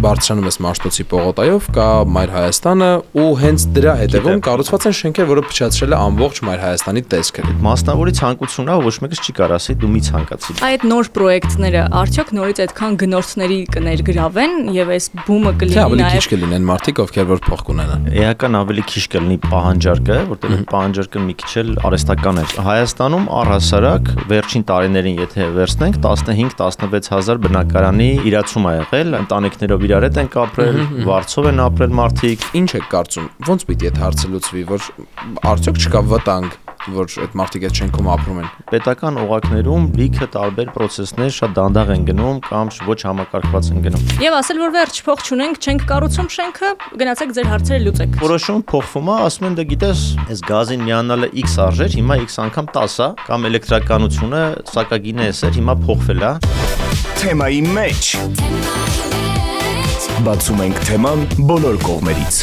բարձրանում ես Մաշտոցի պողոտայով, կա Մայր Հայաստանը ու հենց դրա հետևում կառուցված են շենքեր, որը փչացրել է ամբողջ Մայր Հայաստանի տեսքը։ Մասնավորի ցանկությունն է, ոչ մեկս չի կարող ասի դու մի ցանկացի։ Այդ նոր պրոյեկտները արդյոք նորից այդքան գնորդների կներգրավեն եւ այս բումը Թե կլինի ավելի քիչ նաեւ կլինեն մարդիկ, ովքեր որ փող կունենան։ Էական ավելի քիչ կլինի պահանջարկը, որտեղ այդ պահանջարկը մի քիչ էլ արհեստական է։ Հայաստանում առհասարակ վերջին տարիներին, եթե վերցնենք, 15-16 հազար բնակարանի իրացում ա եղել, ընտանիքներով իրար հետ են ապրել, վարձով են ապրել մարդիկ։ Ինչ եք կարծում, ոնց պիտի այդ հարցը լուծվի, որ արդյոք չկա վտանգ, որ այդ մարդիկ այդ շենքում ապրում են։ Պետական օղակներում լիքը տարբեր process-ներ շատ դանդաղ են գնում կամ ոչ համակարգված են գնում։ եւ ասել որ վերջ փող չունենք, չենք կառուցում շենքը, գնացեք ձեր հարցերը լուծեք։ Որոշում փոխվում է, ասում են դե գիտես, այս գազին միանալը X արժեր, հիմա X անգամ 10 է, կամ էլեկտրականությունը սակագինը էսեր, հիմա փոխվել է։ Թեմայի մեջ բացում ենք թեման բոլոր կողմերից։